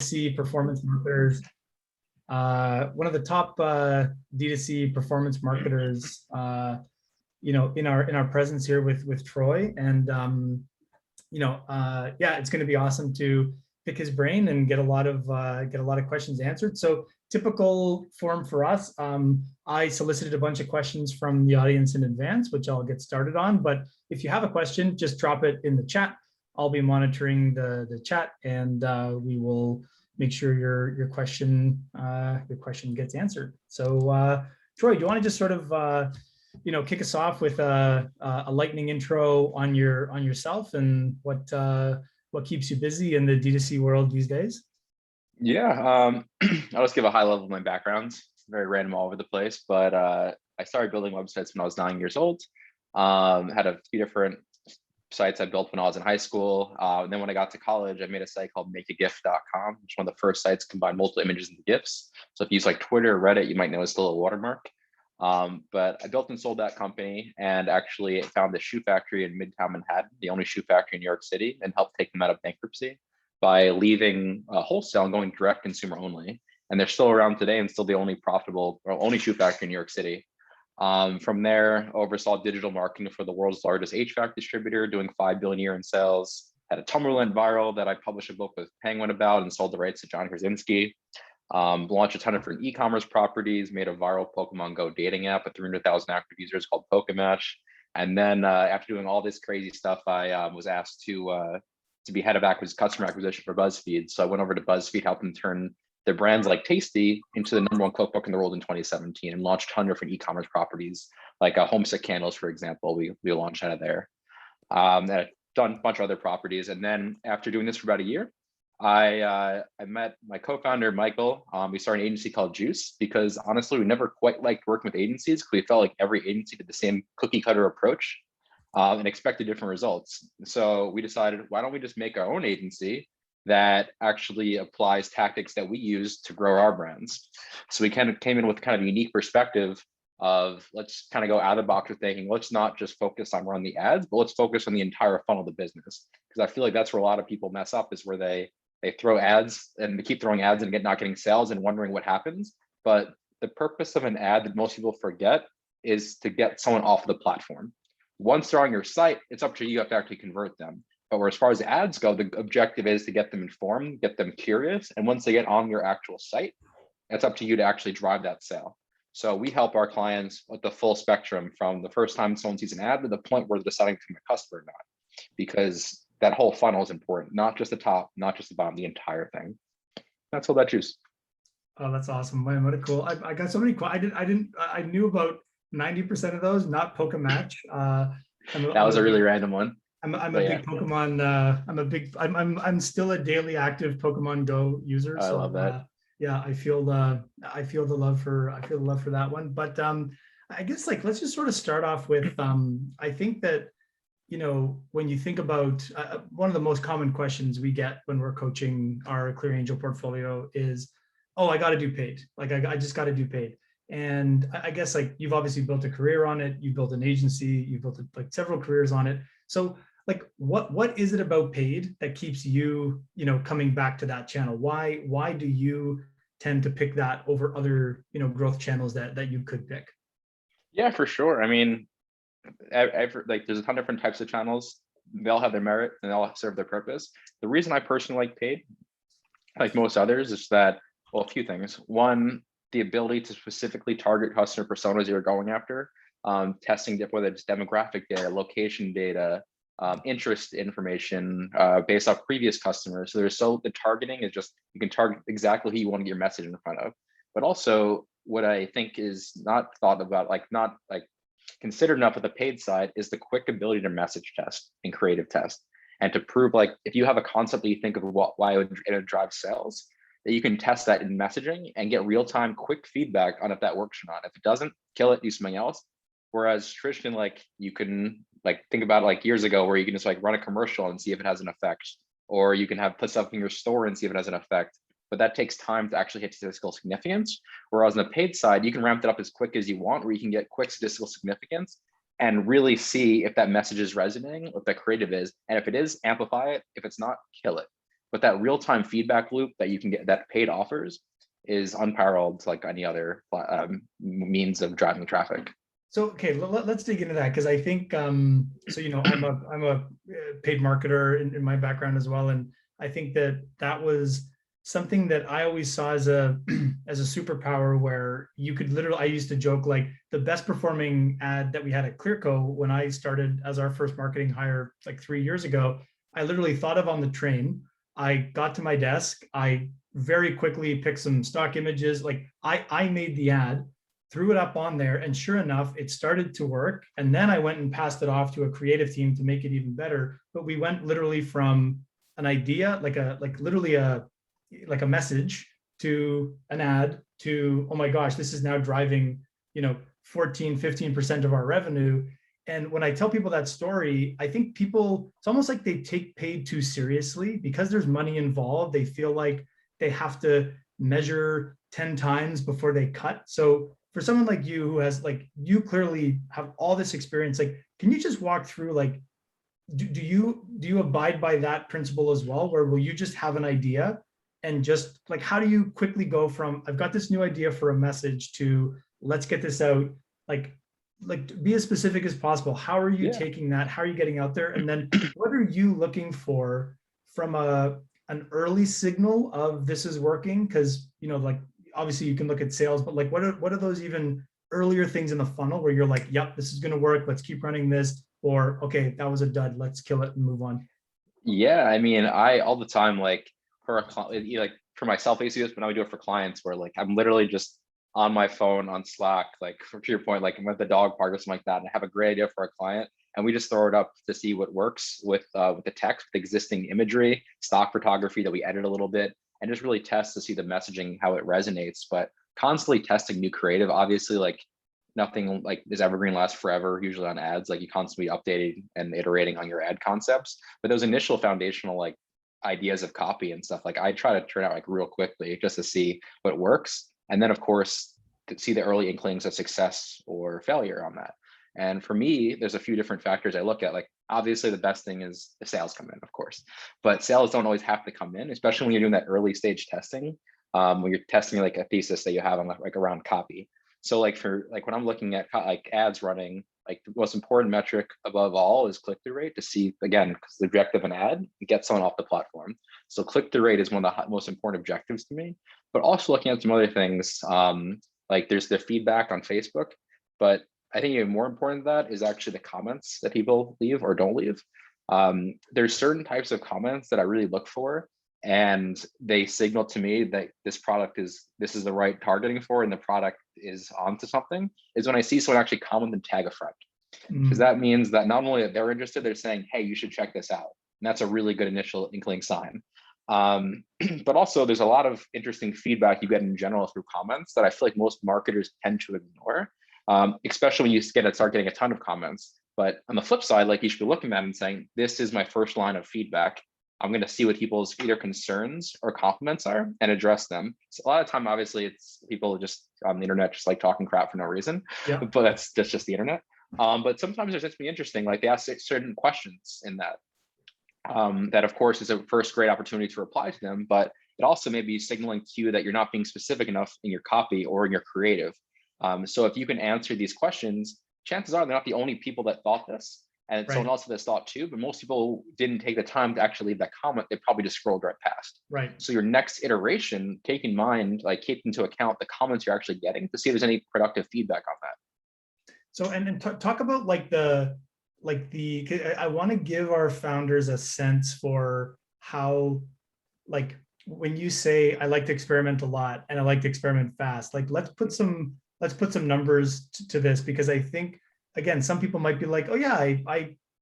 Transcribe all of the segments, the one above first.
D2C performance marketers, one of the top D2C performance marketers, in our presence here with Troy, and yeah, it's going to be awesome to pick his brain and get a lot of questions answered. So typical form for us, I solicited a bunch of questions from the audience in advance, which I'll get started on. But if you have a question, just drop it in the chat. I'll be monitoring the chat, and we will make sure your question gets answered. So Troy, do you want to just sort of kick us off with a lightning intro on yourself and what keeps you busy in the D2C world these days? Yeah, I'll just give a high level of my background. Very random all over the place, but I started building websites when I was 9 years old. Had a few different sites I built when I was in high school. And then when I got to college, I made a site called makeagift.com, which is one of the first sites to combine multiple images into GIFs. So if you use like Twitter or Reddit, you might notice the little watermark. But I built and sold that company, and actually found the shoe factory in Midtown Manhattan, the only shoe factory in New York City, and helped take them out of bankruptcy by leaving wholesale and going direct consumer only. And they're still around today and still the only profitable or only shoe factory in New York City. From there, oversaw digital marketing for the world's largest HVAC distributor, doing 5 billion a year in sales. Had a Tumblr went viral that I published a book with Penguin about and sold the rights to John Krasinski. Launched a ton of different e-commerce properties, made a viral Pokemon Go dating app with 300,000 active users called Pokematch. And then after doing all this crazy stuff, I was asked to be head of customer acquisition for BuzzFeed. So I went over to BuzzFeed, helped them turn their brands like Tasty into the #1 cookbook in the world in 2017, and launched a ton of different e-commerce properties, like Homesick Candles, for example. We launched out of there. And I've done a bunch of other properties. And then after doing this for about a year, I met my co-founder, Michael. We started an agency called Juice, because honestly, we never quite liked working with agencies, because we felt like every agency did the same cookie cutter approach and expected different results. So we decided, why don't we just make our own agency that actually applies tactics that we use to grow our brands? So we kind of came in with kind of a unique perspective of, let's kind of go out of the box with thinking, let's not just focus on running the ads, but let's focus on the entire funnel of the business. Because I feel like that's where a lot of people mess up, is where they throw ads and they keep throwing ads and not getting sales and wondering what happens. But the purpose of an ad that most people forget is to get someone off of the platform. Once they're on your site, it's up to you, have to actually convert them. But as far as ads go, the objective is to get them informed, get them curious. And once they get on your actual site, it's up to you to actually drive that sale. So we help our clients with the full spectrum, from the first time someone sees an ad to the point where they're deciding to become a customer or not. Because that whole funnel is important, not just the top, not just the bottom, the entire thing. That's all that Juice. Oh, that's awesome. Man, what a cool. I got so many. I knew about 90% of those, not Pokematch. That was a really random one. I'm a big Pokemon. I'm still a daily active Pokemon Go user. I love that. Yeah, I feel the love for that one. But I guess, like, let's just sort of start off with I think that, when you think about one of the most common questions we get when we're coaching our ClearAngel portfolio is, oh, I got to do paid. Like, I just got to do paid. And I guess, like, you've obviously built a career on it. You built an agency. You built like several careers on it. So, like, what is it about paid that keeps you, coming back to that channel? Why do you tend to pick that over other, growth channels that you could pick? Yeah, for sure. I mean, like, there's a ton of different types of channels. They all have their merit and they all serve their purpose. The reason I personally like paid, like most others, is that, well, a few things. One, the ability to specifically target customer personas you're going after, testing whether it's demographic data, location data, interest information based off previous customers. So the targeting is just, you can target exactly who you want to get your message in front of. But also, what I think is not thought about, not considered enough at the paid side, is the quick ability to message test and creative test, and to prove, like, if you have a concept that you think of why it would drive sales, that you can test that in messaging and get real-time quick feedback on if that works or not. If it doesn't, kill it, do something else. Whereas traditionally, like, you can, like, think about it, like, years ago, where you can just, like, run a commercial and see if it has an effect, or you can put something in your store and see if it has an effect. But that takes time to actually hit statistical significance. Whereas on the paid side, you can ramp it up as quick as you want, where you can get quick statistical significance and really see if that message is resonating, what that creative is. And if it is, amplify it. If it's not, kill it. but that real-time feedback loop that you can get, that paid offers, is unparalleled like any other means of driving traffic. So, okay, let's dig into that, because I think, so, I'm a paid marketer in my background as well. And I think that was something that I always saw as a, as a superpower, where you could literally, I used to joke, like the best performing ad that we had at Clearco when I started as our first marketing hire like 3 years ago, I literally thought of on the train. I got to my desk, I very quickly picked some stock images, like I made the ad, threw it up on there, and sure enough, it started to work. And then I went and passed it off to a creative team to make it even better. But we went literally from an idea, literally a message, to an ad, to, oh my gosh, this is now driving, 14, 15% of our revenue. And when I tell people that story, I think people, it's almost like they take paid too seriously, because there's money involved. They feel like they have to measure 10 times before they cut. So for someone like you, who has, like, you clearly have all this experience, like, can you just walk through, like, do you abide by that principle as well, where will you just have an idea, and just like, how do you quickly go from, I've got this new idea for a message, to let's get this out, like be as specific as possible. How are you taking that? How are you getting out there? And then what are you looking for from an early signal of this is working? Because, like, obviously you can look at sales, but like, what are those even earlier things in the funnel where you're like, yep, this is going to work, let's keep running this, or okay, that was a dud, let's kill it and move on? Yeah, I mean, I all the time, like for a client, like for myself, I used to do this, but now I do it for clients, where like I'm literally just on my phone on Slack, like to your point, like I'm at the dog park or something like that, and I have a great idea for a client, and we just throw it up to see what works with the text, with existing imagery, stock photography that we edit a little bit, and just really test to see the messaging, how it resonates. But constantly testing new creative, obviously, like nothing like is evergreen, lasts forever, usually on ads, like you constantly updating and iterating on your ad concepts. But those initial foundational like ideas of copy and stuff, like I try to turn out like real quickly just to see what works. And then of course, to see the early inklings of success or failure on that. And for me, there's a few different factors I look at. Like obviously the best thing is the sales come in, of course, but sales don't always have to come in, especially when you're doing that early stage testing, when you're testing like a thesis that you have on like around copy. So like for like when I'm looking at like ads running, like the most important metric above all is click-through rate, to see, again, because the objective of an ad, get someone off the platform. So click-through rate is one of the most important objectives to me, but also looking at some other things, like there's the feedback on Facebook, but I think even more important than that is actually the comments that people leave or don't leave. There's certain types of comments that I really look for, and they signal to me that this is the right targeting for, and the product is onto something, is when I see someone actually comment and tag a friend. Because that means that not only that they're interested, they're saying, hey, you should check this out. And that's a really good initial inkling sign. But also there's a lot of interesting feedback you get in general through comments that I feel like most marketers tend to ignore, especially when you start getting a ton of comments. But on the flip side, like you should be looking at it and saying, this is my first line of feedback. I'm going to see what people's either concerns or compliments are and address them. So a lot of time, obviously, it's people just on the internet just like talking crap for no reason, but that's just the internet. But sometimes there's just be interesting, like they ask certain questions in that, that of course is a first great opportunity to reply to them, but it also may be signaling to you that you're not being specific enough in your copy or in your creative. So if you can answer these questions, chances are they're not the only people that thought this, and someone else has thought too, but most people didn't take the time to actually leave that comment. They probably just scrolled right past. So your next iteration, take in mind, like keep into account the comments you're actually getting to see if there's any productive feedback on that. So, and talk about like I want to give our founders a sense for how, like, when you say, I like to experiment a lot and I like to experiment fast, like let's put some numbers to this, because I think, again, some people might be like, oh yeah,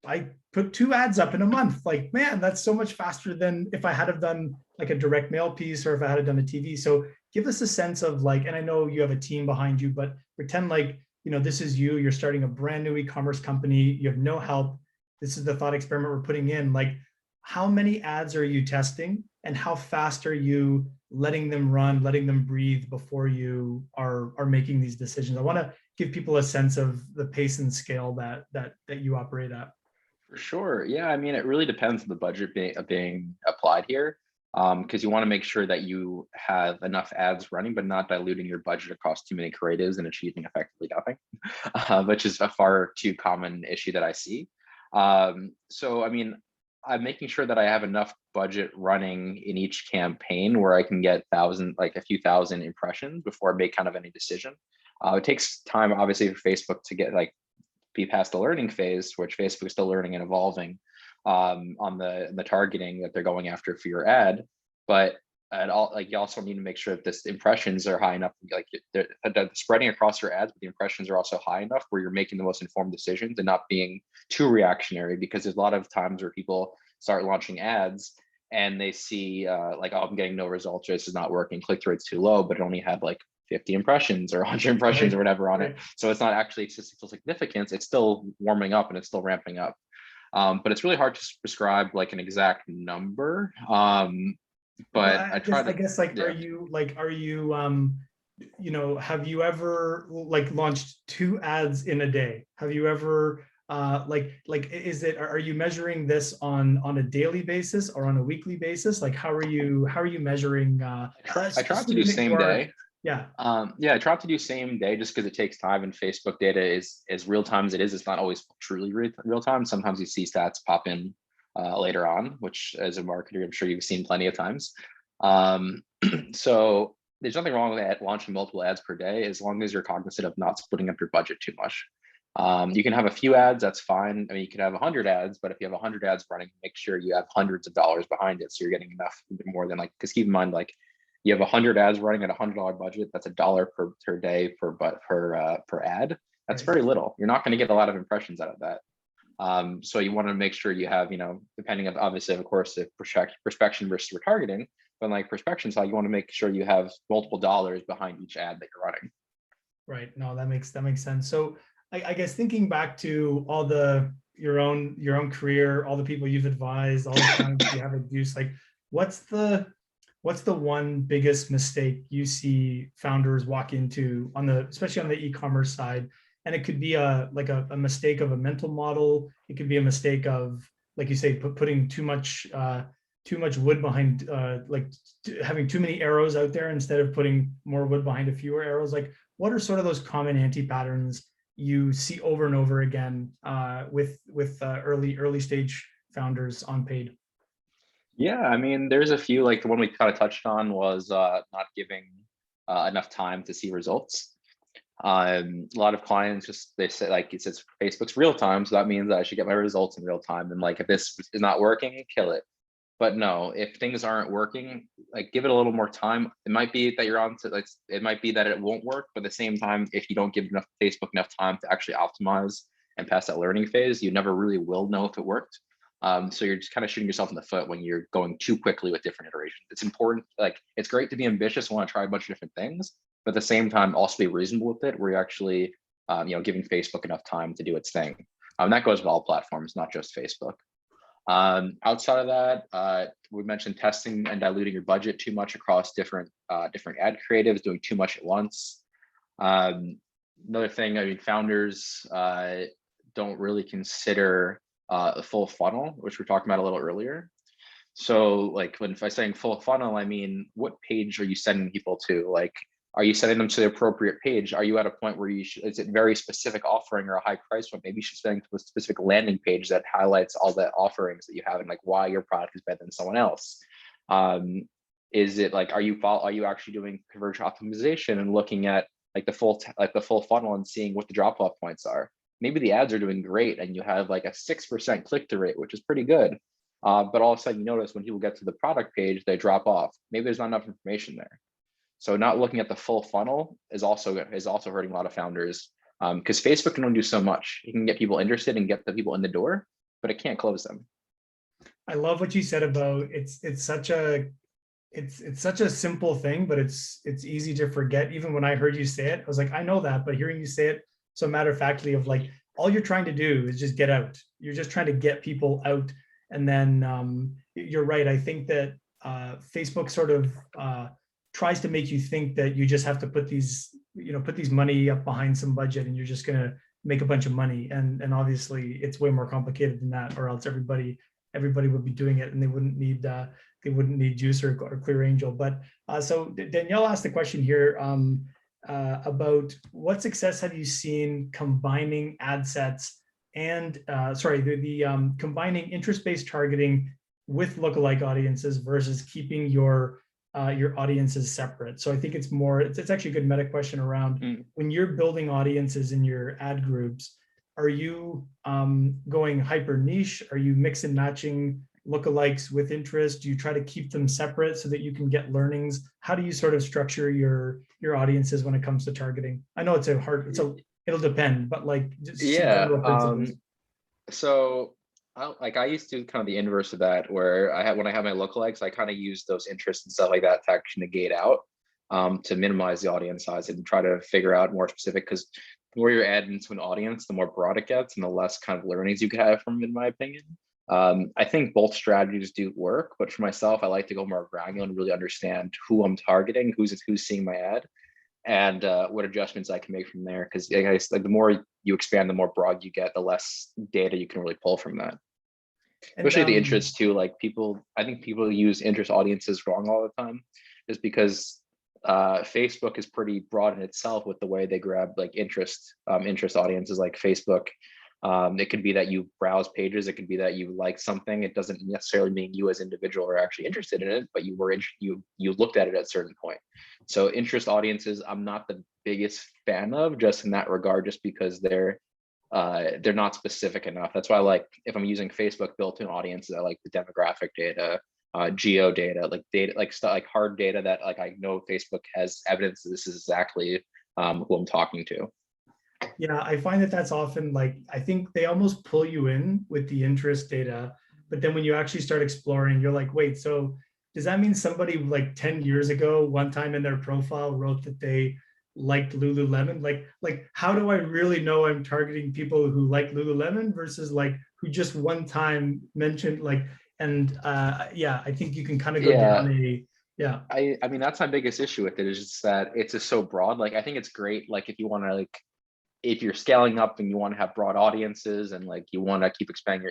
I put 2 ads up in a month. Like, man, that's so much faster than if I had have done like a direct mail piece, or if I had done a TV. So give us a sense of like, and I know you have a team behind you, but pretend like, this is you're starting a brand new e-commerce company. You have no help. This is the thought experiment we're putting in. Like, how many ads are you testing, and how fast are you letting them run, letting them breathe before you are making these decisions? I want to give people a sense of the pace and scale that you operate at. For sure. Yeah. I mean, it really depends on the budget being applied here. because you want to make sure that you have enough ads running, but not diluting your budget across too many creatives and achieving effectively nothing, which is a far too common issue that I see. So, I mean, I'm making sure that I have enough budget running in each campaign where I can get a few thousand impressions before I make kind of any decision. It takes time, obviously, for Facebook to get be past the learning phase, which Facebook is still learning and evolving on the targeting that they're going after for your ad. But you also need to make sure that this impressions are high enough, like they're spreading across your ads, but the impressions are also high enough where you're making the most informed decisions and not being too reactionary, because there's a lot of times where people start launching ads and they see oh, I'm getting no results, or this is not working, click through rate's too low, but it only had like 50 impressions or 100 impressions or whatever on it. So it's not actually statistical significance, it's still warming up and it's still ramping up. But it's really hard to prescribe like an exact number. But well, I guess are you you know, have you ever launched 2 ads in a day? Have you ever are you measuring this on a daily basis or on a weekly basis? Like how are you measuring I try to do same day. Yeah. I try to do same day just because it takes time, and Facebook data is as real time as it is. It's not always truly real time. Sometimes you see stats pop in later on, which as a marketer, I'm sure you've seen plenty of times. So there's nothing wrong with launching multiple ads per day, as long as you're cognizant of not splitting up your budget too much. You can have a few ads, that's fine. I mean, you can have 100 ads, but if you have 100 ads running, make sure you have hundreds of dollars behind it. So you're getting enough more than because keep in mind, you have 100 ads running at $100 budget. That's $1 per day per ad. That's very little. You're not going to get a lot of impressions out of that. So you want to make sure you have, depending on obviously, of course, if prospection versus retargeting, but prospection side, you want to make sure you have multiple dollars behind each ad that you're running. Right. No, that makes sense. So I guess thinking back to all your own career, all the people you've advised, all the clients you have abused, what's the one biggest mistake you see founders walk into especially on the e-commerce side? And it could be a mistake of a mental model. It could be a mistake of, like you say, putting too much wood behind, having too many arrows out there instead of putting more wood behind a fewer arrows. What are sort of those common anti-patterns you see over and over again with early stage founders on paid? Yeah, I mean, there's a few, the one we kind of touched on was not giving enough time to see results. A lot of clients they say it says Facebook's real time, so that means that I should get my results in real time. And if this is not working, kill it. But no, if things aren't working, give it a little more time. It might be that you're on to it might be that it won't work, but at the same time, if you don't give Facebook enough time to actually optimize and pass that learning phase, you never really will know if it worked. So you're just kind of shooting yourself in the foot when you're going too quickly with different iterations. It's important, it's great to be ambitious, want to try a bunch of different things, but at the same time, also be reasonable with it, where you're actually, giving Facebook enough time to do its thing. That goes with all platforms, not just Facebook. Outside of that, we mentioned testing and diluting your budget too much across different ad creatives, doing too much at once. Another thing, I mean, founders don't really consider a full funnel, which we're talking about a little earlier. So if I'm saying full funnel, I mean, what page are you sending people to? Are you sending them to the appropriate page? Are you at a point where is it very specific offering or a high price point? Maybe you should send to a specific landing page that highlights all the offerings that you have and why your product is better than someone else. Is it are you actually doing conversion optimization and looking at the full funnel and seeing what the drop off points are? Maybe the ads are doing great and you have a 6% click-through rate, which is pretty good. But all of a sudden you notice when people get to the product page, they drop off. Maybe there's not enough information there. So not looking at the full funnel is also hurting a lot of founders, because Facebook can only do so much. You can get people interested and get the people in the door, but it can't close them. I love what you said about it's such a simple thing, but it's easy to forget. Even when I heard you say it, I was I know that, but hearing you say it so matter of factly of all you're trying to do is just get out. You're just trying to get people out. And then you're right. I think that Facebook sort of tries to make you think that you just have to put these money up behind some budget and you're just going to make a bunch of money. And obviously it's way more complicated than that, or else everybody would be doing it and they wouldn't need they wouldn't need Juice or ClearAngel. But so Danielle asked the question here about what success have you seen combining ad sets and combining interest-based targeting with lookalike audiences versus keeping your audiences separate. So I think it's actually a good meta question around when you're building audiences in your ad groups, are you going hyper niche? Are you mix and matching lookalikes with interest? Do you try to keep them separate so that you can get learnings? How do you sort of structure your audiences when it comes to targeting? I know it'll depend, but like just some general principles. So I used to do kind of the inverse of that, where when I have my lookalikes, I kind of use those interests and stuff like that to actually negate out, to minimize the audience size and try to figure out more specific, because the more you're adding to an audience, the more broad it gets and the less kind of learnings you could have from it, in my opinion. I think both strategies do work, but for myself, I like to go more granular and really understand who I'm targeting, who's seeing my ad, and what adjustments I can make from there. Because like the more you expand, the more broad you get, the less data you can really pull from that. Especially the interest too. Like I think people use interest audiences wrong all the time, just because Facebook is pretty broad in itself with the way they grab like interest audiences. Like Facebook, it could be that you browse pages, it could be that you like something. It doesn't necessarily mean you as an individual are actually interested in it, but you looked at it at a certain point. So interest audiences, I'm not the biggest fan of, just in that regard, just because they're not specific enough. That's why I like, if I'm using Facebook built-in audiences, I like the demographic data, geo data, like hard data that like I know Facebook has evidence that this is exactly who I'm talking to. Yeah, I find that that's often like, I think they almost pull you in with the interest data, but then when you actually start exploring, you're like, wait, so does that mean somebody like 10 years ago, one time in their profile wrote that they liked Lululemon? Like, how do I really know I'm targeting people who like Lululemon versus like who just one time mentioned like, and yeah, I think you can kind of go down a, yeah. I mean, that's my biggest issue with it, is just that it's just so broad. Like, I think it's great, like if you want to like, if you're scaling up and you want to have broad audiences and like you want to keep expanding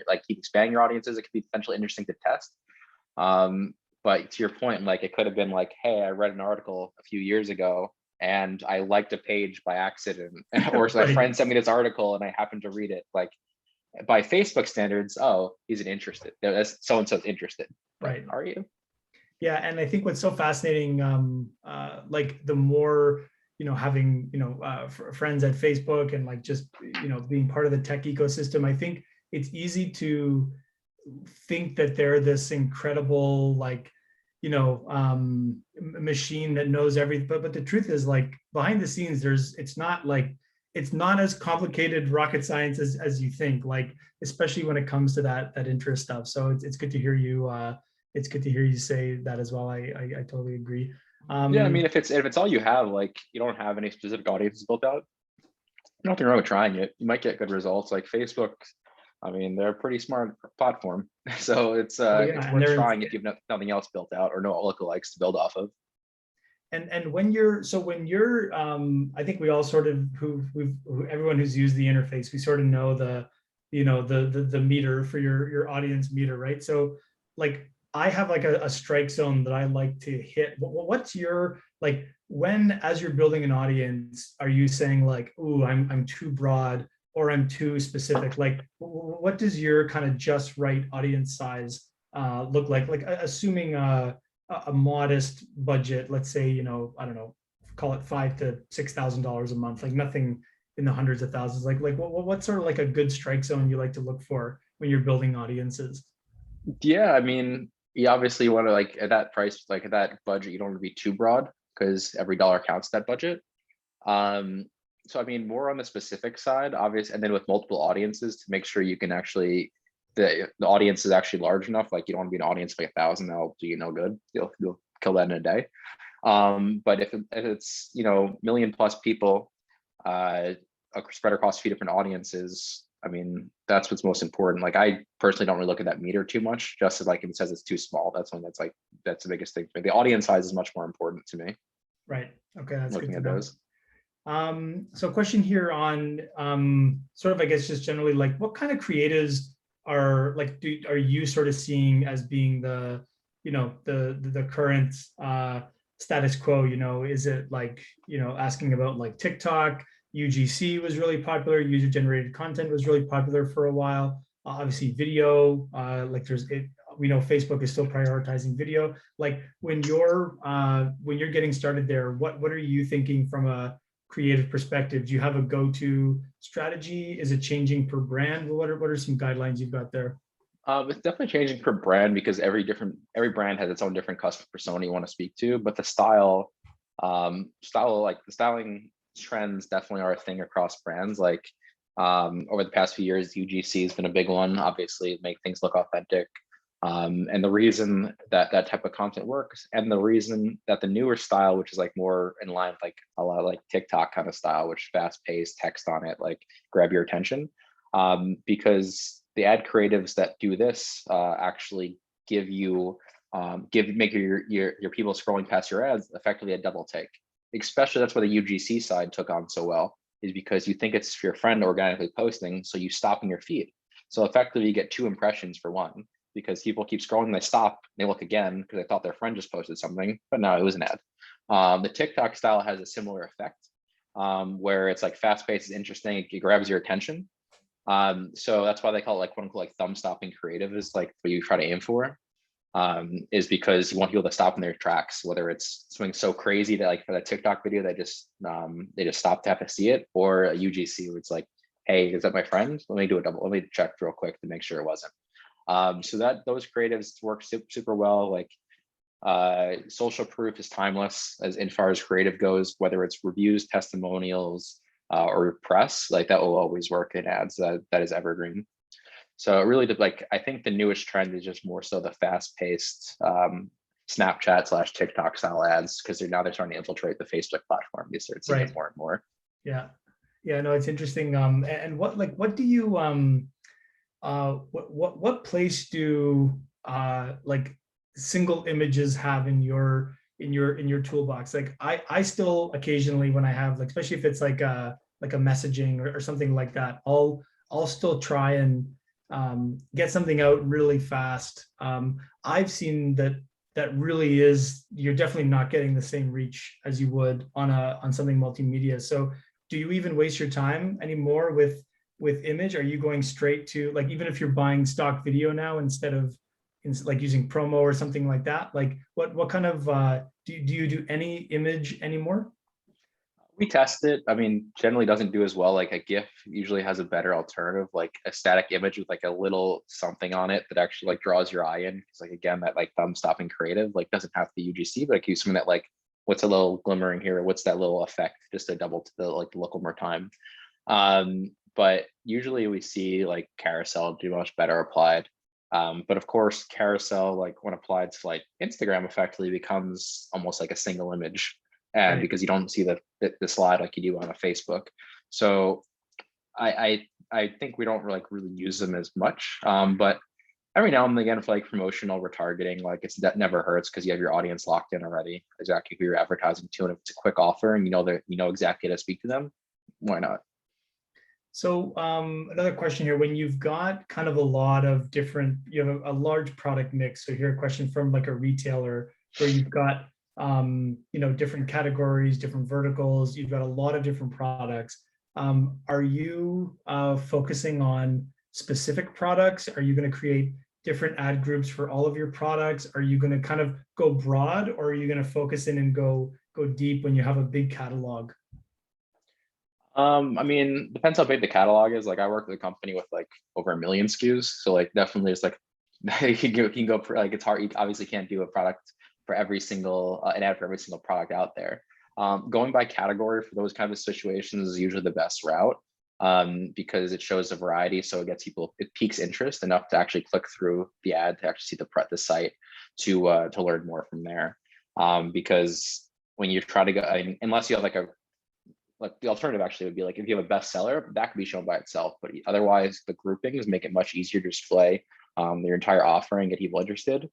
your audiences, it could be potentially interesting to test. But to your point, like it could have been like, hey, I read an article a few years ago and I liked a page by accident, or so my friend sent me this article and I happened to read it. Like by Facebook standards, oh, he's interested. So and so's interested. Right? Are you? Yeah, and I think what's so fascinating, like the more, having, friends at Facebook and like just, being part of the tech ecosystem, I think it's easy to think that they're this incredible, like, machine that knows everything. But the truth is, like, behind the scenes, it's not as complicated rocket science as you think, like, especially when it comes to that interest stuff. So it's good to hear you. It's good to hear you say that as well. I totally agree. Yeah, I mean, if it's all you have, like you don't have any specific audiences built out, nothing wrong with trying it. You might get good results. Like Facebook, I mean, they're a pretty smart platform, so it's worth trying if you've nothing else built out or no lookalikes to build off of. And when you're I think we all sort of everyone who's used the interface, we sort of know the meter for your audience meter, right? So like I have like a strike zone that I like to hit. What's your, like, when, as you're building an audience, are you saying like, ooh, I'm too broad or I'm too specific? Like, what does your kind of just right audience size look like? Like assuming a modest budget, let's say, I don't know, call it $5,000 to $6,000 a month, like nothing in the hundreds of thousands. Like what's sort of like a good strike zone you like to look for when you're building audiences? Yeah, I mean, you obviously want to, like, at that price, like at that budget, you don't want to be too broad because every dollar counts that budget. So I mean, more on the specific side, obviously, and then with multiple audiences to make sure you can actually, the audience is actually large enough. Like you don't want to be an audience of like 1,000, that'll do you no good. You'll kill that in a day. But if it's million plus people spread across a few different audiences, I mean, that's what's most important. Like I personally don't really look at that meter too much, just as like if it says it's too small, that's the biggest thing. But the audience size is much more important to me. Right. Okay, that's looking good at to know. those. So a question here on sort of, I guess, just generally, like what kind of creatives are you sort of seeing as being the the current status quo? Is it like, asking about like TikTok? UGC was really popular. User generated content was really popular for a while. Obviously video, like we know Facebook is still prioritizing video. Like when you're getting started there, what are you thinking from a creative perspective? Do you have a go-to strategy? Is it changing per brand? What are some guidelines you've got there? It's definitely changing per brand because every brand has its own different customer persona you want to speak to, but the style, like the styling trends definitely are a thing across brands. Like over the past few years, UGC has been a big one, obviously make things look authentic. And the reason that that type of content works, and the reason that the newer style, which is like more in line with like a lot of like TikTok kind of style, which fast paced text on it, like grab your attention, because the ad creatives that do this actually give you make your people scrolling past your ads effectively a double take. Especially that's where the UGC side took on so well, is because you think it's your friend organically posting, so you stop in your feed. So effectively you get 2 impressions for 1, because people keep scrolling, they stop, they look again because they thought their friend just posted something, but no, it was an ad. The TikTok style has a similar effect, where it's like fast paced, is interesting, it grabs your attention. So that's why they call it like quote unquote like thumb stopping creative, is like what you try to aim for, is because you want people to stop in their tracks, whether it's something so crazy that like for the TikTok video, they just stop to have to see it, or a UGC where it's like, hey, is that my friend? Let me check real quick to make sure it wasn't. So that those creatives work super well. Like social proof is timeless as far as creative goes, whether it's reviews, testimonials, or press, like that will always work in ads. That is evergreen. So it really like, I think the newest trend is just more so the fast paced Snapchat / TikTok style ads, because they're starting to infiltrate the Facebook platform. You start seeing it more and more. Yeah. No, it's interesting. And what do you what place do like single images have in your toolbox? Like I still occasionally, when I have, like, especially if it's like a messaging or something like that, I'll still try and get something out really fast. I've seen that really is, you're definitely not getting the same reach as you would on something multimedia. So do you even waste your time anymore with image? Are you going straight to, like, even if you're buying stock video now, instead of like using promo or something like that, like what kind of do you do any image anymore? We test it. I mean, generally doesn't do as well. Like a GIF usually has a better alternative, like a static image with like a little something on it that actually like draws your eye in. It's like, again, that like thumb stopping creative, like doesn't have to be UGC, but like use something that like, what's a little glimmering here? What's that little effect? Just to double to the like look one more time. But usually we see like carousel do much better applied. But of course, carousel, like when applied to like Instagram, effectively becomes almost like a single image, and Right. because you don't see the slide like you do on a Facebook. So I think we don't like really use them as much. But every now and again, for like promotional retargeting, like that never hurts, because you have your audience locked in already, exactly who you're advertising to, and if it's a quick offer and you know exactly how to speak to them, why not? So another question here: when you've got kind of a lot of different, you have a large product mix. So here, a question from like a retailer where you've got different categories, different verticals. You've got a lot of different products. Are you focusing on specific products? Are you going to create different ad groups for all of your products? Are you going to kind of go broad, or are you going to focus in and go deep when you have a big catalog? I mean, depends how big the catalog is. Like I work with a company with like over 1 million SKUs. So like definitely it's like you can go for, like, it's hard. You obviously can't do a product for every single an ad for every single product out there. Going by category for those kind of situations is usually the best route, because it shows a variety. So it piques interest enough to actually click through the ad to actually see the site to learn more from there. Because when you try to go, I mean, unless you have like the alternative actually would be like if you have a bestseller that could be shown by itself, but otherwise the groupings make it much easier to display your entire offer and get people interested.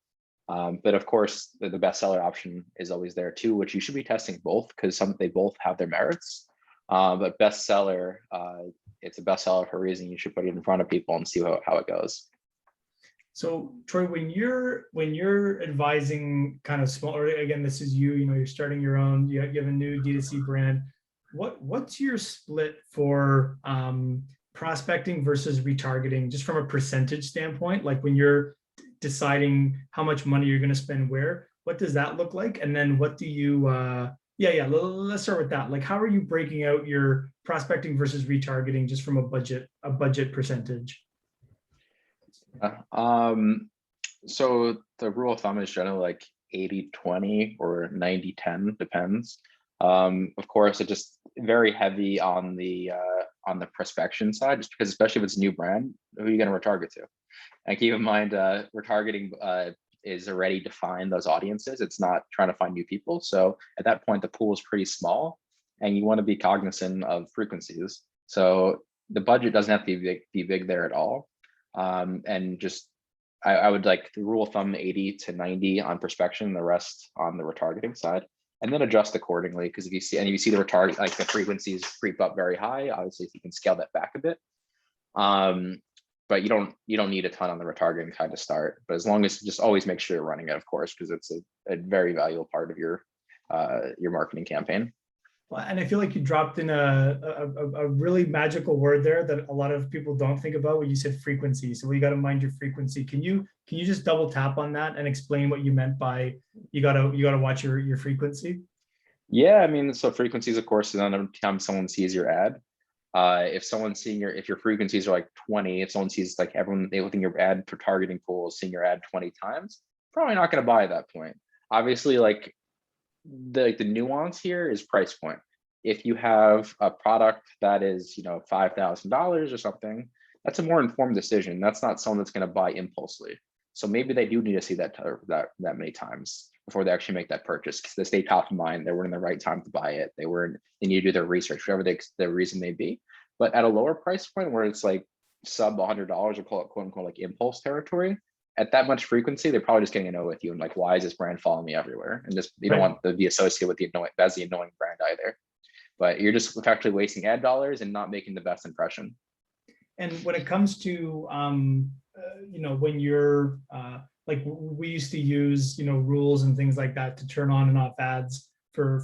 But of course, the bestseller option is always there too, which you should be testing both, because they both have their merits. But it's a bestseller for a reason. You should put it in front of people and see how it goes. So Troy, when you're advising kind of small, or again, this is you, you're starting your own, you have a new D2C brand. What's your split for prospecting versus retargeting, just from a percentage standpoint? Like when you're deciding how much money you're going to spend where, what does that look like? And then what do you let's start with that. Like how are you breaking out your prospecting versus retargeting just from a budget percentage? So the rule of thumb is generally like 80-20 or 90-10, depends. Of course, it just very heavy on the prospection side, just because especially if it's a new brand, who are you going to retarget to? And keep in mind, retargeting is already defined those audiences. It's not trying to find new people. So at that point, the pool is pretty small, and you want to be cognizant of frequencies. So the budget doesn't have to be big there at all. And just I would like the rule of thumb 80-90 on prospection, the rest on the retargeting side, and then adjust accordingly. Because if you see the retarget, like the frequencies creep up very high, obviously if you can scale that back a bit. But you don't need a ton on the retargeting side to start. But as long as just always make sure you're running it, of course, because it's a very valuable part of your marketing campaign. Well, and I feel like you dropped in a really magical word there that a lot of people don't think about when you said frequency. So you got to mind your frequency. Can you just double tap on that and explain what you meant by you gotta watch your frequency? Yeah, I mean, so frequencies, of course, is every time someone sees your ad. If someone's seeing if your frequencies are like 20, if someone sees like they within your ad for targeting pool seeing your ad 20 times, probably not going to buy at that point. Obviously, like the nuance here is price point. If you have a product that is $5,000 or something, that's a more informed decision. That's not someone that's going to buy impulsively. So maybe they do need to see that many times before they actually make that purchase, because they stay top of mind. They weren't in the right time to buy it. They need to do their research, whatever the reason may be. But at a lower price point where it's like sub $100 or call it quote unquote like impulse territory, at that much frequency, they're probably just getting to know with you and like, why is this brand following me everywhere? And just you don't want to be associated with the annoying brand either. But you're just effectively wasting ad dollars and not making the best impression. And when it comes to when you're like we used to use rules and things like that to turn on and off ads for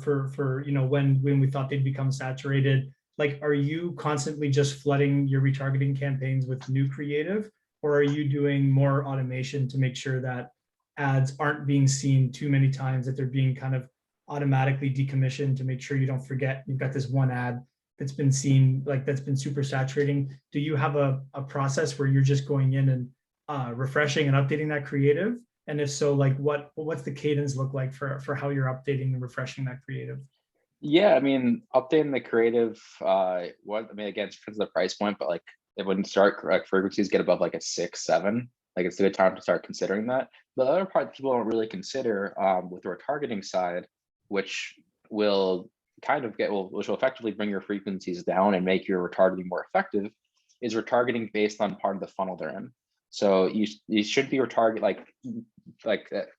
when we thought they'd become saturated. Like, are you constantly just flooding your retargeting campaigns with new creative, or are you doing more automation to make sure that ads aren't being seen too many times, that they're being kind of automatically decommissioned to make sure you don't forget you've got this one ad that's been seen, like that's been super saturating? Do you have a process where you're just going in and refreshing and updating that creative? And if so, like what's the cadence look like for how you're updating and refreshing that creative? Yeah, I mean, updating the creative, again, it's because of the price point, but like when frequencies get above like a 6, 7, like it's a good time to start considering that. The other part people don't really consider with the retargeting side, which will which will effectively bring your frequencies down and make your retargeting more effective, is retargeting based on part of the funnel they're in. So you should be retarget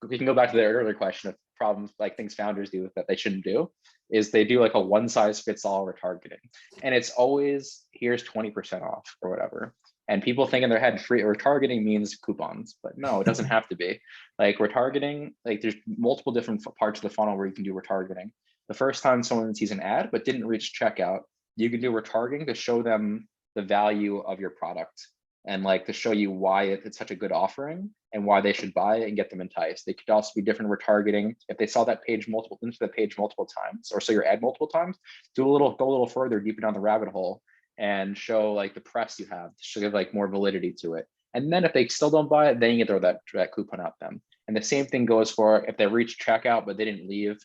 we can go back to the earlier question of problems, like things founders do that they shouldn't do, is they do like a one size fits all retargeting, and it's always here's 20% off or whatever. And people think in their head free retargeting means coupons, but no, it doesn't have to be. Like retargeting, like there's multiple different parts of the funnel where you can do retargeting. The first time someone sees an ad but didn't reach checkout, you can do retargeting to show them the value of your product and like to show you why it's such a good offering and why they should buy it and get them enticed. They could also be different retargeting if they saw that page multiple times or saw your ad multiple times. Go a little further, deeper down the rabbit hole, and show like the press you have to give like more validity to it. And then if they still don't buy it, then you can throw that coupon at them. And the same thing goes for if they reach checkout but they didn't leave.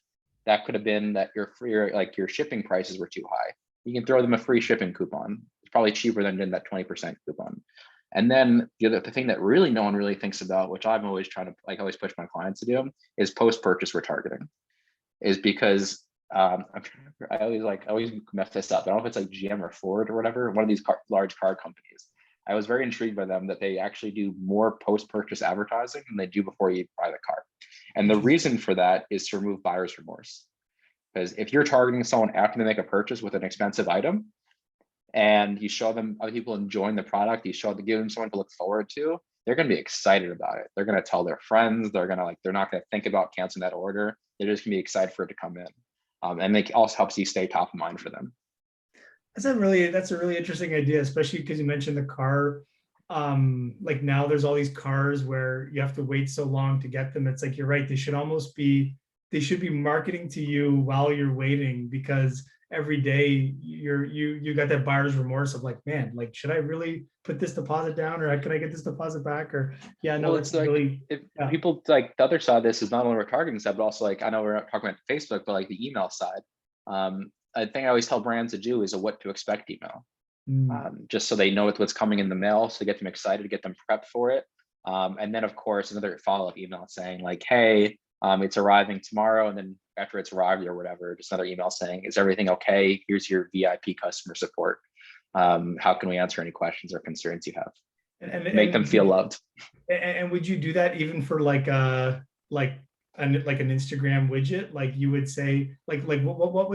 That could have been that your shipping prices were too high. You can throw them a free shipping coupon. It's probably cheaper than that 20% coupon. And then the thing that really no one really thinks about, which I'm always trying to always push my clients to do, is post-purchase retargeting. Is because I always mess this up. I don't know if it's like GM or Ford or whatever, one of these large car companies. I was very intrigued by them that they actually do more post-purchase advertising than they do before you buy the car. And the reason for that is to remove buyer's remorse. Because if you're targeting someone after they make a purchase with an expensive item, and you show them other people enjoying the product, give them someone to look forward to, they're going to be excited about it. They're going to tell their friends. They're not going to think about canceling that order. They're just going to be excited for it to come in. And it also helps you stay top of mind for them. That's a really interesting idea, especially because you mentioned the car. Like now there's all these cars where you have to wait so long to get them. It's like, you're right. They should be marketing to you while you're waiting, because every day you got that buyer's remorse of like, man, like, should I really put this deposit down, or can I get this deposit back? Or yeah, no, Well, that's it's like, really, if yeah. people, like, the other side of this is not only retargeting side, but also, like, I know we're not talking about Facebook, but like the email side. I think I always tell brands to do is a what to expect email. Just so they know what's coming in the mail, so get them excited, get them prepped for it. And then of course another follow-up email saying like, hey, it's arriving tomorrow. And then after it's arrived or whatever, just another email saying, is everything okay? Here's your VIP customer support. How can we answer any questions or concerns you have? Make them feel loved. And would you do that even for like like an Instagram widget? Like you would say, like what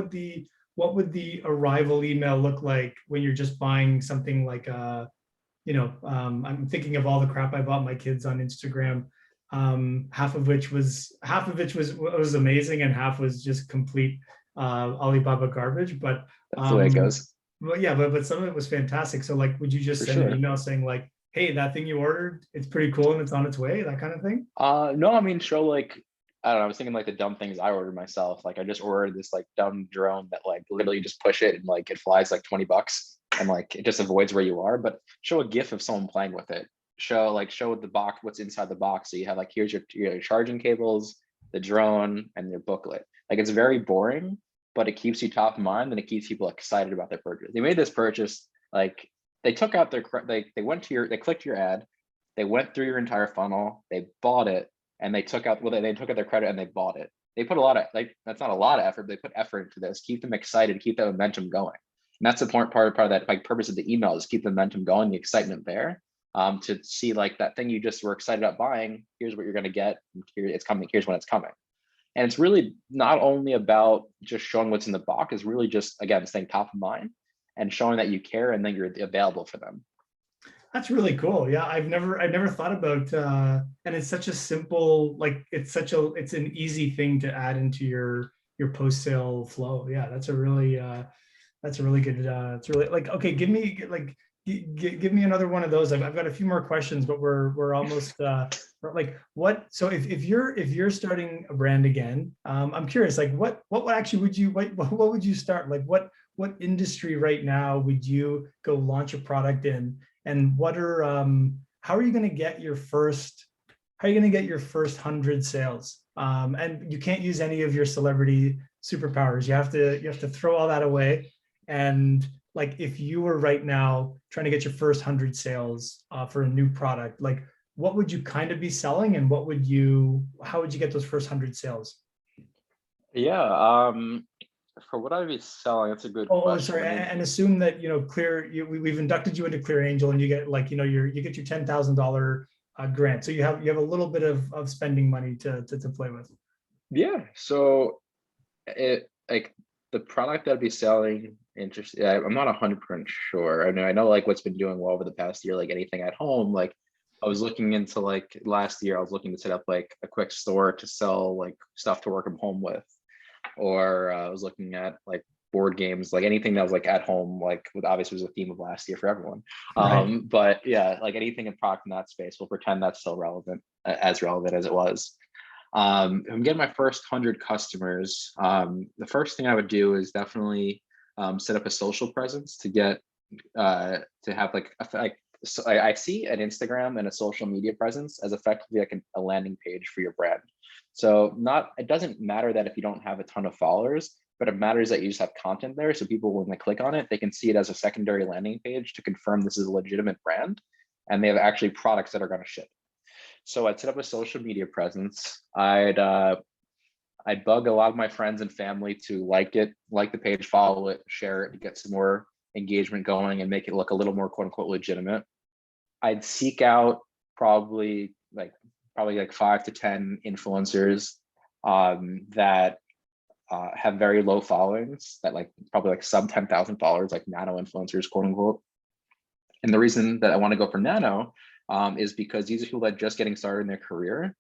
would the arrival email look like when you're just buying something like I'm thinking of all the crap I bought my kids on Instagram, half of which was amazing, and half was just complete Alibaba garbage. But That's the way it goes. well, yeah, but some of it was fantastic. So like, would you just For send an sure. email saying like, hey, that thing you ordered, it's pretty cool and it's on its way, that kind of thing? No, I mean, show like, I don't know, I was thinking like the dumb things I ordered myself. Like I just ordered this like dumb drone that like literally just push it and like it flies like $20 and like it just avoids where you are. But show a GIF of someone playing with it. Show the box, what's inside the box. So you have like, here's your charging cables, the drone, and your booklet. Like it's very boring, but it keeps you top of mind and it keeps people excited about their purchase. They made this purchase, like they took out their, they clicked your ad, they went through your entire funnel, they bought it, and they took out their credit and they bought it. They put a lot of, like, that's not a lot of effort, they put effort into this, keep them excited, keep that momentum going. And that's the part of that, like, purpose of the email is keep the momentum going, the excitement there, to see like that thing you just were excited about buying, here's what you're going to get, here it's coming, here's when it's coming. And it's really not only about just showing what's in the box, it's really just, again, staying top of mind and showing that you care and then you're available for them. That's really cool. Yeah, I've never thought about, and it's such a simple, like it's an easy thing to add into your post sale flow. Yeah, that's a really good. It's really like, okay, give me another one of those. I've got a few more questions, but we're almost like what. So if you're starting a brand again, I'm curious. Like what actually would you what would you start? Like what industry right now would you go launch a product in? And what are how are you going to get your first 100 sales? And you can't use any of your celebrity superpowers. You have to throw all that away. And like, if you were right now trying to get your first 100 sales for a new product, like what would you kind of be selling, and how would you get those first 100 sales? Yeah, for what I'd be selling, that's a good question. Sorry, and assume that we've inducted you into ClearAngel, and you get like you get your $10,000 grant, so you have a little bit of spending money to play with. Yeah, so it like the product that I'd be selling, interesting. I'm not 100% sure. I know like what's been doing well over the past year, like anything at home. Like I was looking into, like last year, I was looking to set up like a quick store to sell like stuff to work from home with, or I was looking at like board games, like anything that was like at home, like obviously was a theme of last year for everyone. Right. But yeah, like anything in product in that space, we'll pretend that's still relevant, as relevant as it was. I'm getting my first 100 customers. The first thing I would do is definitely set up a social presence to get to have so I see an Instagram and a social media presence as effectively like a landing page for your brand. So it doesn't matter that if you don't have a ton of followers, but it matters that you just have content there. So people, when they click on it, they can see it as a secondary landing page to confirm this is a legitimate brand and they have actually products that are going to ship. So I'd set up a social media presence. I'd bug a lot of my friends and family to like the page, follow it, share it to get some more engagement going and make it look a little more quote unquote legitimate. I'd seek out probably like 5 to 10 influencers that have very low followings, that like probably like sub 10,000 followers, like nano influencers, quote unquote. And the reason that I want to go for nano is because these are people that are just getting started in their career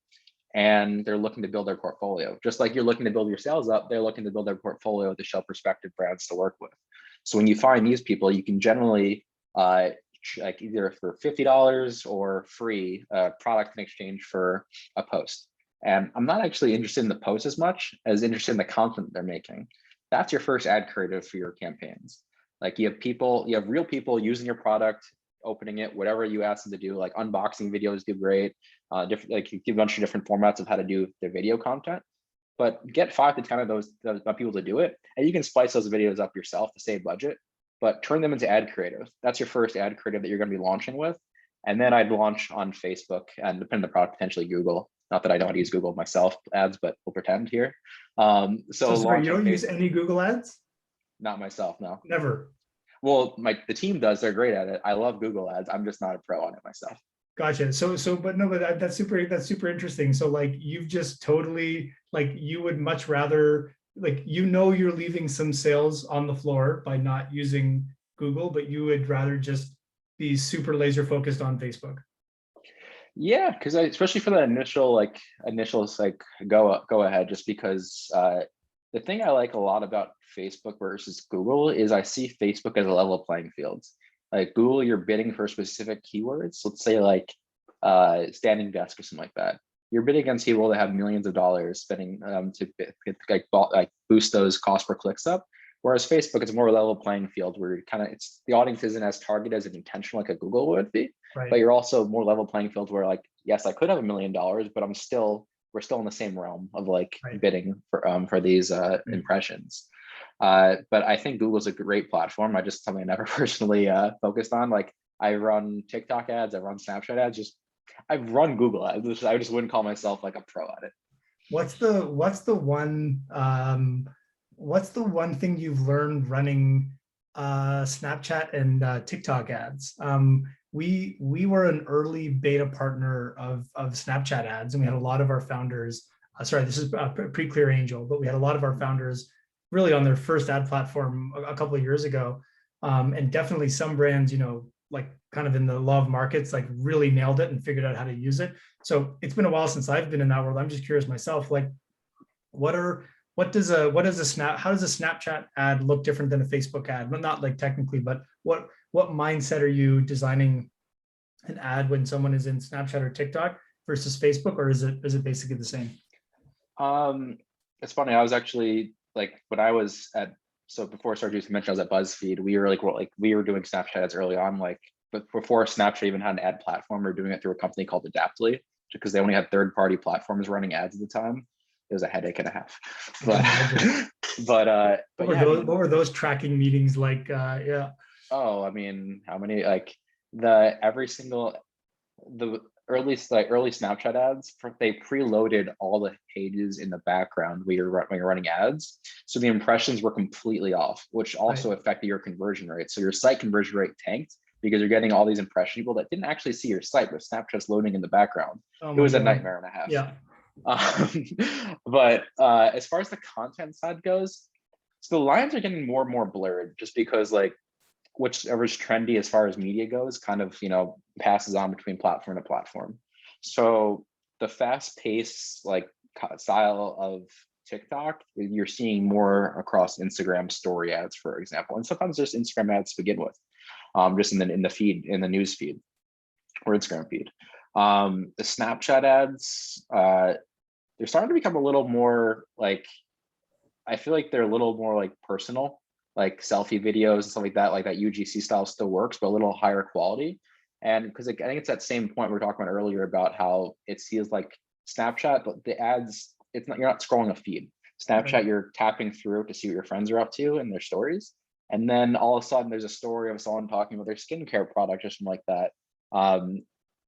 and they're looking to build their portfolio. Just like you're looking to build your sales up, they're looking to build their portfolio to show prospective brands to work with. So when you find these people, you can generally like either for $50 or free product in exchange for a post. And I'm not actually interested in the post as much as interested in the content they're making. That's your first ad creative for your campaigns. Like you have real people using your product, opening it, whatever you ask them to do, like unboxing videos do great. Different, like you give a bunch of different formats of how to do their video content, but get 5 to 10 of those people to do it. And you can splice those videos up yourself to save budget, but turn them into ad creative. That's your first ad creative that you're going to be launching with. And then I'd launch on Facebook and depending on the product, potentially Google. Not that I don't use Google myself ads, but we'll pretend here. So sorry, you don't use any Google ads? Not myself, no. Never. Well, the team does, they're great at it. I love Google ads. I'm just not a pro on it myself. Gotcha. But that's super interesting. So like, you've just totally, like, you would much rather, like, you're leaving some sales on the floor by not using Google, but you would rather just be super laser focused on Facebook. Yeah, because especially for the initial go ahead, just because the thing I like a lot about Facebook versus Google is I see Facebook as a level playing field. Like Google, you're bidding for specific keywords. Let's say like standing desk or something like that. You're bidding against people that have millions of dollars spending to boost those cost per clicks up. Whereas Facebook, it's more a level playing field where it's the audience isn't as targeted as an intentional like a Google would be, right. But you're also more level playing field where like, yes, I could have $1 million, but we're still in the same realm of like right. bidding for these impressions. But I think Google's a great platform. Just something I never personally focused on. Like I run TikTok ads, I run Snapchat ads, I've run Google ads. I just wouldn't call myself like a pro at it. What's the one thing you've learned running Snapchat and TikTok ads? We were an early beta partner of Snapchat ads, and we had a lot of our founders. Sorry, this is pre-ClearAngel, but we had a lot of our founders really on their first ad platform a couple of years ago, and definitely some brands, like kind of in the love markets, like really nailed it and figured out how to use it. So it's been a while since I've been in that world. I'm just curious myself, like how does a Snapchat ad look different than a Facebook ad? Not like technically, but what mindset are you designing an ad when someone is in Snapchat or TikTok versus Facebook, or is it basically the same? It's funny. I was actually like when I was before Sarjuice mentioned I was at BuzzFeed, we were doing Snapchat ads early on, but before Snapchat even had an ad platform, we were doing it through a company called Adaptly, because they only had third-party platforms running ads at the time. It was a headache and a half. What were those tracking meetings like? Yeah. Oh, I mean, how many the early Snapchat ads, they preloaded all the pages in the background when you're running ads. So the impressions were completely off, which also affected your conversion rate. So your site conversion rate tanked because you're getting all these impression people that didn't actually see your site, but Snapchat's loading in the background. It was a nightmare and a half. Yeah. But as far as the content side goes, so the lines are getting more and more blurred just because like whichever's trendy as far as media goes kind of passes on between platform to platform. So the fast pace like style of TikTok, you're seeing more across Instagram story ads, for example, and sometimes there's Instagram ads to begin with, just in the feed, in the news feed or Instagram feed. The Snapchat ads, they're starting to become a little more like, I feel like they're a little more like personal, like selfie videos and stuff like that UGC style still works, but a little higher quality. And because I think it's that same point we were talking about earlier about how it feels like Snapchat, but the ads, you're not scrolling a feed. Snapchat, you're tapping through to see what your friends are up to and their stories. And then all of a sudden there's a story of someone talking about their skincare product or something like that.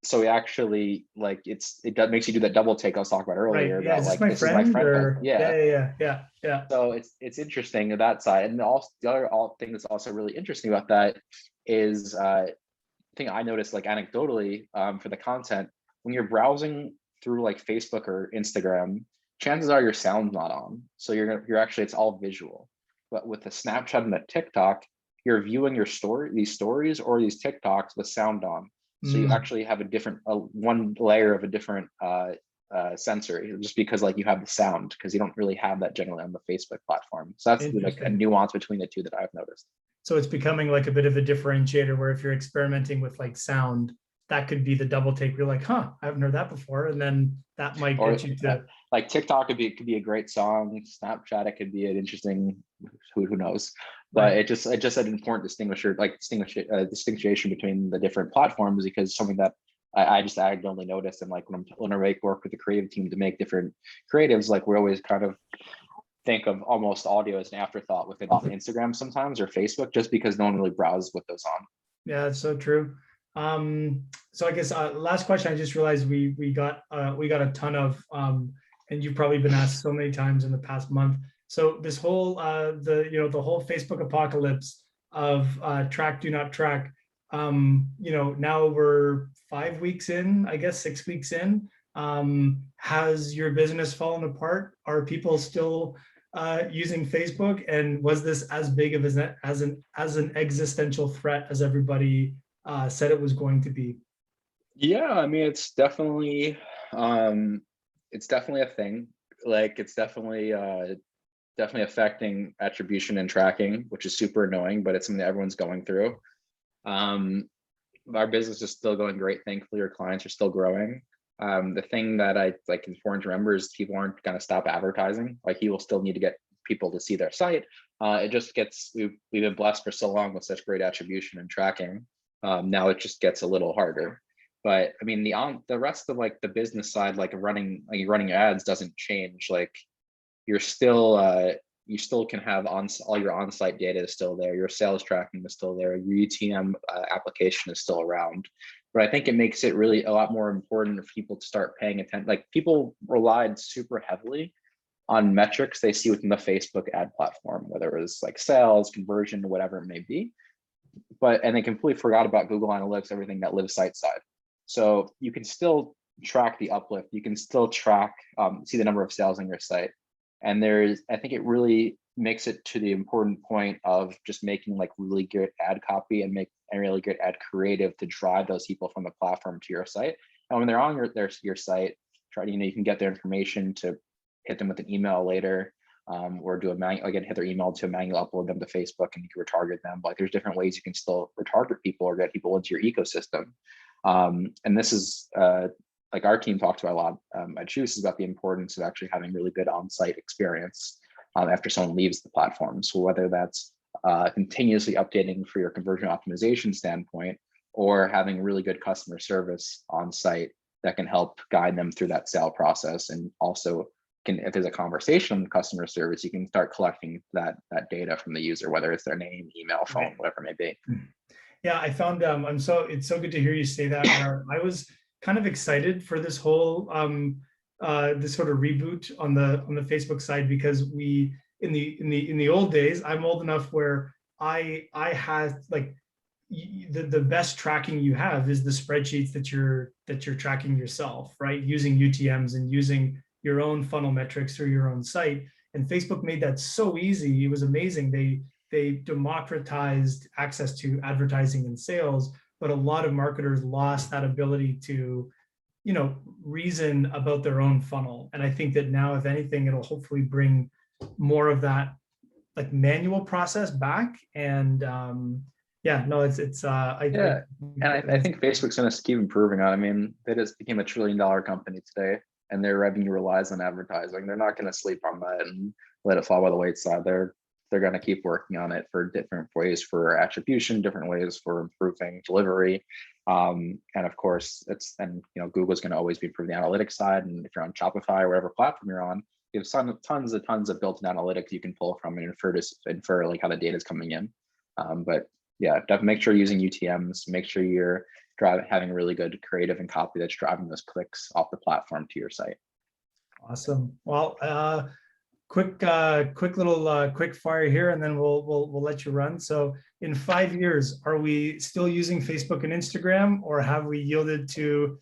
So it actually it makes you do that double take I was talking about earlier about like this is my friend. Yeah. So it's interesting that side. And also the other thing that's also really interesting about that is thing I noticed like anecdotally for the content, when you're browsing through like Facebook or Instagram, chances are your sound's not on. So you're actually, it's all visual. But with the Snapchat and the TikTok, you're viewing these stories or these TikToks with sound on. So you actually have a different, one layer of a different sensor, just because like you have the sound, because you don't really have that generally on the Facebook platform. So that's like a Interesting. nuance between the two that I've noticed. So it's becoming like a bit of a differentiator where if you're experimenting with like sound, that could be the double take. You're like, huh, I haven't heard that before. And then that might Or get you to, like TikTok could be a great song. Snapchat, it could be an interesting, who knows. But right. it just an important distinguishation between the different platforms, because something that I just accidentally noticed. And like when I make work with the creative team to make different creatives, like we always kind of think of almost audio as an afterthought within Instagram sometimes, or Facebook, just because no one really browses with those on. Yeah, it's so true. So I guess last question. I just realized we got a ton of and you've probably been asked so many times in the past month. So this whole the whole Facebook apocalypse of track, do not track. Now we're 5 weeks in, I guess 6 weeks in. Has your business fallen apart? Are people still using Facebook? And was this as big of as an existential threat as everybody said it was going to be? Yeah, I mean, it's definitely a thing. Like it's definitely affecting attribution and tracking, which is super annoying, but it's something that everyone's going through. Our business is still going great. Thankfully, our clients are still growing. The thing that I like is important to remember is people aren't going to stop advertising. Like you will still need to get people to see their site. It just gets, we've been blessed for so long with such great attribution and tracking. Now it just gets a little harder. But I mean, the rest of like the business side, like running ads doesn't change. Like you're still you still can have all your on-site data is still there, your sales tracking is still there, your UTM application is still around. But I think it makes it really a lot more important for people to start paying attention. Like people relied super heavily on metrics they see within the Facebook ad platform, whether it was like sales, conversion, whatever it may be. And they completely forgot about Google Analytics, everything that lives site side. So you can still track the uplift. You can still track, see the number of sales on your site. And I think it really makes it to the important point of just making like really good ad copy and make a really good ad creative to drive those people from the platform to your site. And when they're on your site, you can get their information to hit them with an email later, or do a manual, again, hit their email to a manual, upload them to Facebook, and you can retarget them. Like there's different ways you can still retarget people or get people into your ecosystem. And this is like our team talks about a lot at Juice, is about the importance of actually having really good on-site experience after someone leaves the platform. So whether that's continuously updating for your conversion optimization standpoint, or having really good customer service on site that can help guide them through that sale process. And also if there's a conversation on customer service, you can start collecting that data from the user, whether it's their name, email, phone, Right. whatever it may be. Yeah, I found it's so good to hear you say that. Where I was kind of excited for this whole this sort of reboot on the Facebook side, because we in the old days, I'm old enough where I had like the best tracking you have is the spreadsheets that you're tracking yourself, right? Using UTMs and using your own funnel metrics through your own site. And Facebook made that so easy. It was amazing. They democratized access to advertising and sales, but a lot of marketers lost that ability to, reason about their own funnel. And I think that now, if anything, it'll hopefully bring more of that like manual process back. And yeah, no, it's Yeah, and I think Facebook's going to keep improving on. I mean, they just became $1 trillion company today, and their revenue relies on advertising. They're not going to sleep on that and let it fall by the wayside. They're going to keep working on it for different ways for attribution, different ways for improving delivery. And of course, Google's going to always be improving the analytics side. And if you're on Shopify or whatever platform you're on, you have tons of built-in analytics you can pull from and infer like how the data is coming in. But yeah, definitely make sure you're using UTMs, make sure you're having really good creative and copy that's driving those clicks off the platform to your site. Awesome. Well, quick little quick fire here, and then we'll let you run. So in 5 years, are we still using Facebook and Instagram, or have we yielded to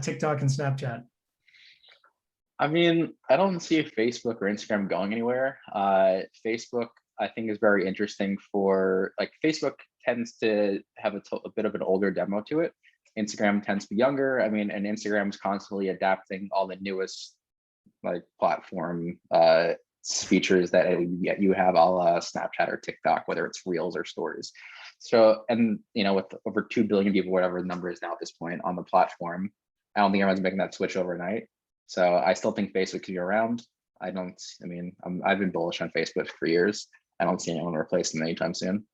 TikTok and Snapchat? I mean, I don't see Facebook or Instagram going anywhere. Facebook, I think, is very interesting for like Facebook tends to have a bit of an older demo to it. Instagram tends to be younger. I mean, and Instagram is constantly adapting all the newest like platform features that you have, a la Snapchat or TikTok, whether it's Reels or Stories. So, and with over 2 billion people, whatever the number is now at this point on the platform, I don't think everyone's making that switch overnight. So I still think Facebook can be around. I've been bullish on Facebook for years. I don't see anyone replace them anytime soon.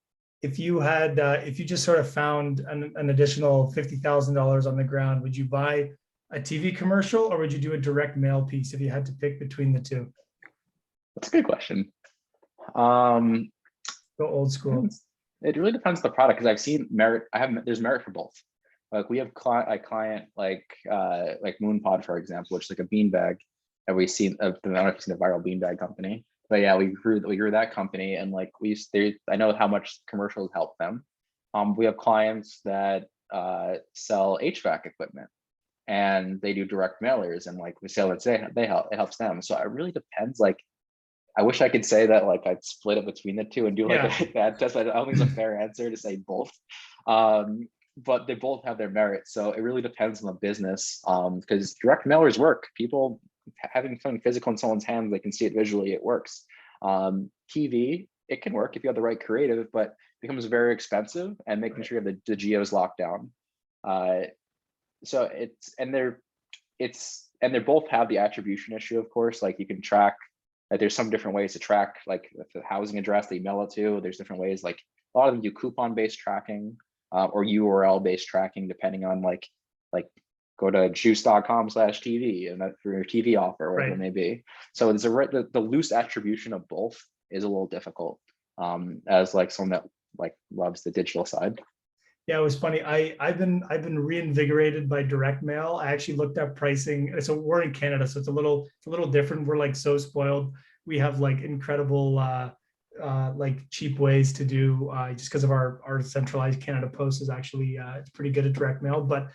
If you had, if you just sort of found an additional $50,000 on the ground, would you buy a TV commercial or would you do a direct mail piece if you had to pick between the two? That's a good question. Go old school. It really depends on the product, because I've seen merit. There's merit for both. Like we have a client like Moonpod, for example, which is like a beanbag that we've seen. I don't know if you've seen the viral beanbag company, but yeah, we grew that company, and like I know how much commercials help them. We have clients that sell HVAC equipment, and they do direct mailers, and like we say, let's say it helps them. So it really depends. Like, I wish I could say that like I'd split it between the two and do like a bad test. I don't think it's a fair answer to say both. But they both have their merits. So it really depends on the business. Because direct mailers work. People having something physical in someone's hands, they can see it visually, it works. TV, it can work if you have the right creative, but it becomes very expensive, and making sure you have the geos locked down. So they both have the attribution issue, of course. Like you can track. There's some different ways to track, like the housing address they email it to. There's different ways, like a lot of them do coupon-based tracking or URL-based tracking, depending on like go to juice.com/TV and that for your TV offer, whatever it may be. So there's the loose attribution of both is a little difficult as like someone that like loves the digital side. Yeah, it was funny. I've been reinvigorated by direct mail. I actually looked up pricing. So we're in Canada, so it's a little different. We're like so spoiled. We have like incredible like cheap ways to do just because of our centralized Canada Post is actually it's pretty good at direct mail. But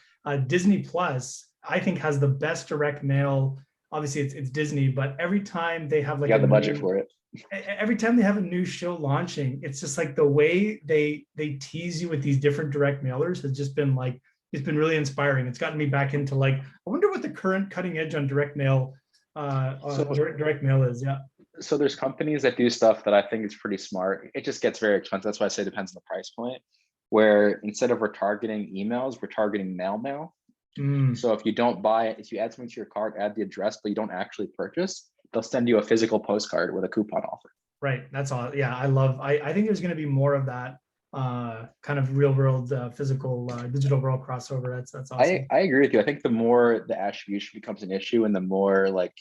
Disney Plus, I think, has the best direct mail. Obviously, it's Disney, but every time they have like you got the budget for it. Every time they have a new show launching, it's just like the way they tease you with these different direct mailers has just been like, it's been really inspiring. It's gotten me back into like, I wonder what the current cutting edge on direct mail direct mail is. Yeah. So there's companies that do stuff that I think is pretty smart. It just gets very expensive. That's why I say it depends on the price point, where instead of retargeting emails, we're targeting mail. So if you don't buy it, if you add something to your cart, add the address, but you don't actually purchase, they'll send you a physical postcard with a coupon offer. Right. That's all. Yeah. I think there's going to be more of that kind of real world, physical, digital world crossover. That's awesome. I agree with you. I think the more the attribution becomes an issue and the more like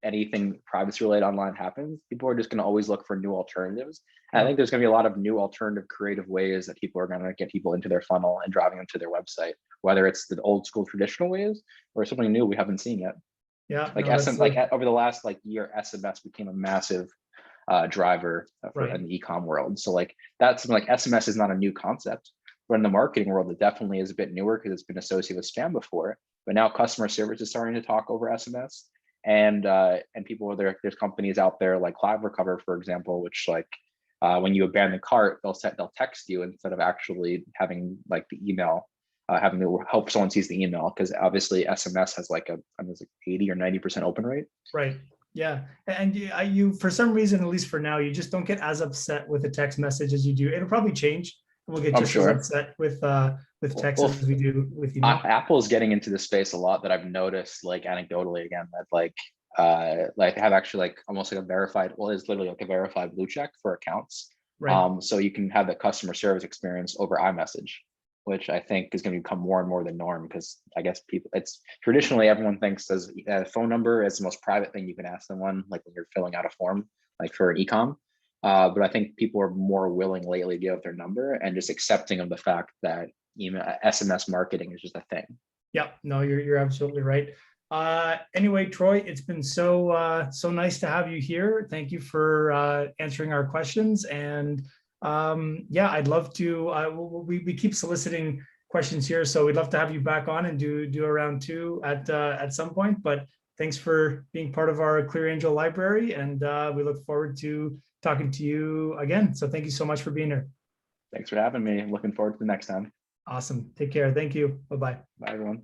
anything privacy related online happens, people are just going to always look for new alternatives. And I think there's going to be a lot of new alternative creative ways that people are going to get people into their funnel and driving them to their website, whether it's the old school traditional ways or something new we haven't seen yet. Yeah, like over the last like year, SMS became a massive driver in the e-com world. So like that's like SMS is not a new concept, but in the marketing world, it definitely is a bit newer because it's been associated with spam before. But now customer service is starting to talk over SMS, and people there's companies out there like Cloud Recover, for example, which like when you abandon the cart, they'll text you instead of actually having like the email. Having to hope someone sees the email, because obviously SMS has like 80 or 90% open rate. Right. Yeah. And you, for some reason, at least for now, you just don't get as upset with a text message as you do. It'll probably change. We'll get just as upset with text as we do with email. Apple's getting into this space a lot that I've noticed, like anecdotally again, that like have actually like almost like a verified, well, it's literally like a verified blue check for accounts. Right. So you can have the customer service experience over iMessage, which I think is going to become more and more the norm, because I guess it's traditionally everyone thinks as a phone number is the most private thing you can ask someone, like when you're filling out a form, like for an e-com. But I think people are more willing lately to give their number and just accepting of the fact that email SMS marketing is just a thing. Yeah, no, you're absolutely right. Anyway, Troy, it's been so nice to have you here. Thank you for answering our questions. And yeah, I'd love to, we keep soliciting questions here, so we'd love to have you back on and do a round two at some point. But thanks for being part of our ClearAngel library, and we look forward to talking to you again. So thank you so much for being here. Thanks for having me. I'm looking forward to the next time. Awesome. Take care. Thank you. Bye-bye. Bye, everyone.